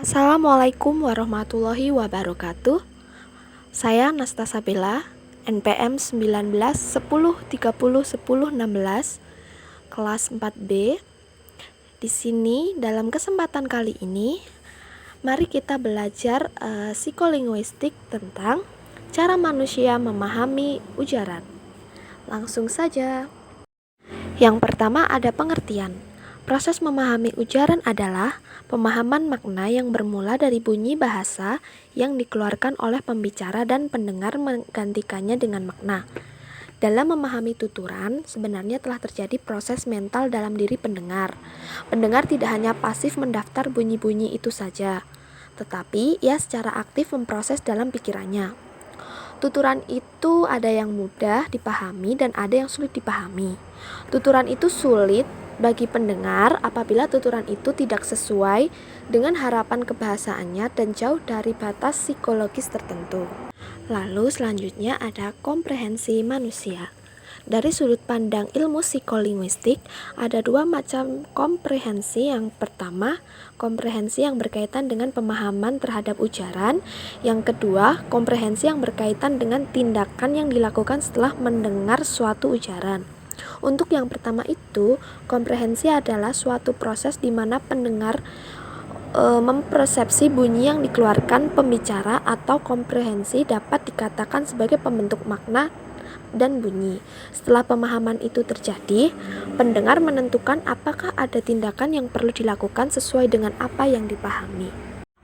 Assalamualaikum warahmatullahi wabarakatuh. Saya Nastasa Bella, NPM 19 10 30 10 16, kelas 4B. Di sini dalam kesempatan kali ini mari kita belajar psikolinguistik tentang cara manusia memahami ujaran. Langsung saja. Yang pertama ada pengertian. Proses memahami ujaran adalah pemahaman makna yang bermula dari bunyi bahasa yang dikeluarkan oleh pembicara dan pendengar menggantikannya dengan makna. Dalam memahami tuturan, sebenarnya telah terjadi proses mental dalam diri pendengar. Pendengar tidak hanya pasif mendaftar bunyi-bunyi itu saja, tetapi ia secara aktif memproses dalam pikirannya. Tuturan itu ada yang mudah dipahami dan ada yang sulit dipahami. Tuturan itu sulit bagi pendengar apabila tuturan itu tidak sesuai dengan harapan kebahasaannya dan jauh dari batas psikologis tertentu. Lalu selanjutnya ada komprehensi manusia. Dari sudut pandang ilmu psikolinguistik, ada dua macam komprehensi. Yang pertama, komprehensi yang berkaitan dengan pemahaman terhadap ujaran. Yang kedua, komprehensi yang berkaitan dengan tindakan yang dilakukan setelah mendengar suatu ujaran. Untuk yang pertama itu, komprehensi adalah suatu proses di mana pendengar mempersepsi bunyi yang dikeluarkan pembicara, atau komprehensi dapat dikatakan sebagai pembentuk makna dan bunyi. Setelah pemahaman itu terjadi, pendengar menentukan apakah ada tindakan yang perlu dilakukan sesuai dengan apa yang dipahami.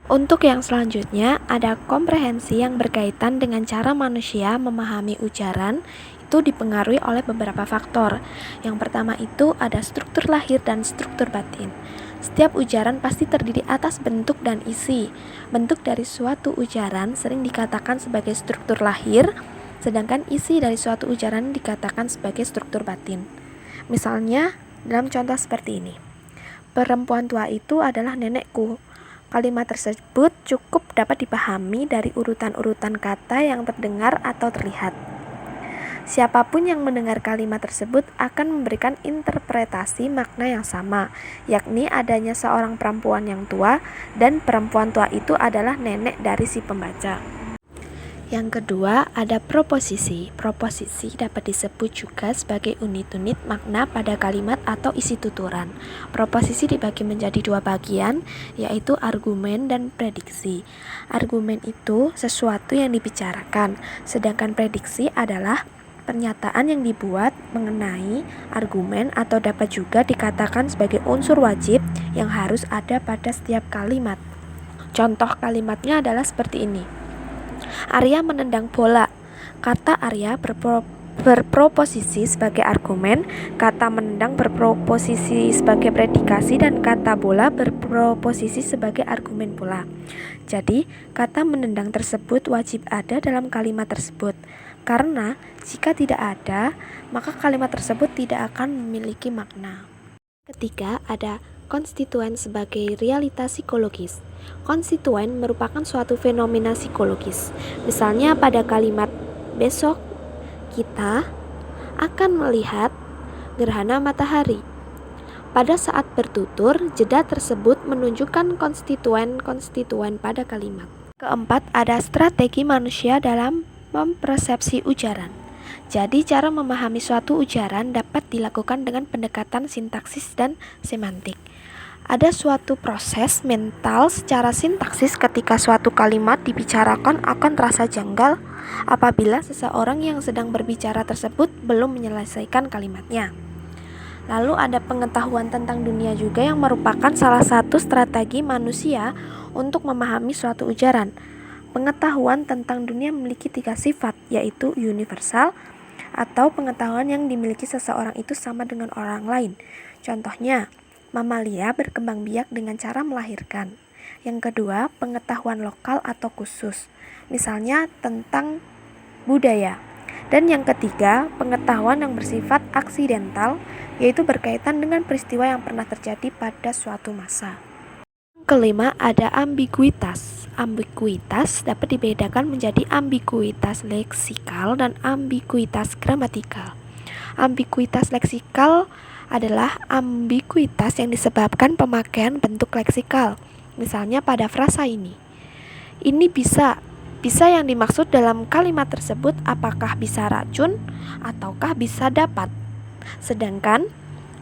Untuk yang selanjutnya, ada komprehensi yang berkaitan dengan cara manusia memahami ujaran. Itu dipengaruhi oleh beberapa faktor. Yang pertama itu ada struktur lahir dan struktur batin. Setiap ujaran pasti terdiri atas bentuk dan isi. Bentuk dari suatu ujaran sering dikatakan sebagai struktur lahir, sedangkan isi dari suatu ujaran dikatakan sebagai struktur batin. Misalnya, dalam contoh seperti ini. Perempuan tua itu adalah nenekku. Kalimat tersebut cukup dapat dipahami dari urutan-urutan kata yang terdengar atau terlihat. Siapapun yang mendengar kalimat tersebut akan memberikan interpretasi makna yang sama, yakni adanya seorang perempuan yang tua dan perempuan tua itu adalah nenek dari si pembaca. Yang kedua, ada proposisi. Proposisi dapat disebut juga sebagai unit-unit makna pada kalimat atau isi tuturan. Proposisi dibagi menjadi dua bagian, yaitu argumen dan prediksi. Argumen itu sesuatu yang dibicarakan, sedangkan prediksi adalah pernyataan yang dibuat mengenai argumen atau dapat juga dikatakan sebagai unsur wajib yang harus ada pada setiap kalimat. Contoh kalimatnya adalah seperti ini. Arya menendang bola. Kata Arya berproposisi sebagai argumen, kata menendang berproposisi sebagai predikasi, dan kata bola berproposisi sebagai argumen pula. Jadi, kata menendang tersebut wajib ada dalam kalimat tersebut. Karena jika tidak ada, maka kalimat tersebut tidak akan memiliki makna. Ketiga, ada konstituen sebagai realitas psikologis. Konstituen merupakan suatu fenomena psikologis. Misalnya pada kalimat besok kita akan melihat gerhana matahari. Pada saat bertutur, jeda tersebut menunjukkan konstituen-konstituen pada kalimat. Keempat, ada strategi manusia dalam mempersepsi ujaran. Jadi cara memahami suatu ujaran dapat dilakukan dengan pendekatan sintaksis dan semantik. Ada suatu proses mental secara sintaksis ketika suatu kalimat dibicarakan akan terasa janggal apabila seseorang yang sedang berbicara tersebut belum menyelesaikan kalimatnya. Lalu ada pengetahuan tentang dunia juga yang merupakan salah satu strategi manusia untuk memahami suatu ujaran. Pengetahuan tentang dunia memiliki tiga sifat, yaitu universal, atau pengetahuan yang dimiliki seseorang itu sama dengan orang lain. Contohnya, mamalia berkembang biak dengan cara melahirkan. Yang kedua, pengetahuan lokal atau khusus, misalnya tentang budaya. Dan yang ketiga, pengetahuan yang bersifat aksidental, yaitu berkaitan dengan peristiwa yang pernah terjadi pada suatu masa. Kelima, ada ambiguitas. Ambiguitas dapat dibedakan menjadi ambiguitas leksikal dan ambiguitas gramatikal. Ambiguitas leksikal adalah ambiguitas yang disebabkan pemakaian bentuk leksikal. Misalnya pada frasa ini. Ini bisa yang dimaksud dalam kalimat tersebut apakah bisa racun ataukah bisa dapat. Sedangkan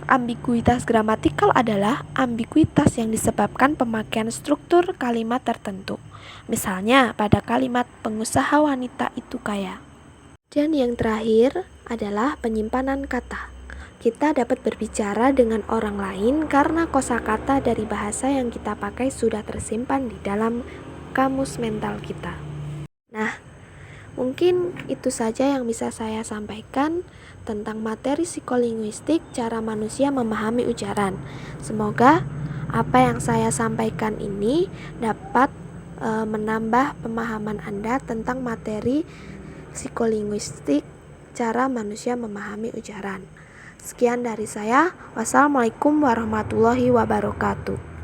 ambiguitas gramatikal adalah ambiguitas yang disebabkan pemakaian struktur kalimat tertentu. Misalnya pada kalimat pengusaha wanita itu kaya. Dan yang terakhir adalah penyimpanan kata. Kita dapat berbicara dengan orang lain karena kosakata dari bahasa yang kita pakai sudah tersimpan di dalam kamus mental kita. Nah, mungkin itu saja yang bisa saya sampaikan tentang materi psikolinguistik, cara manusia memahami ujaran. Semoga apa yang saya sampaikan ini dapat menambah pemahaman Anda tentang materi psikolinguistik, cara manusia memahami ujaran. Sekian dari saya. Wassalamualaikum warahmatullahi wabarakatuh.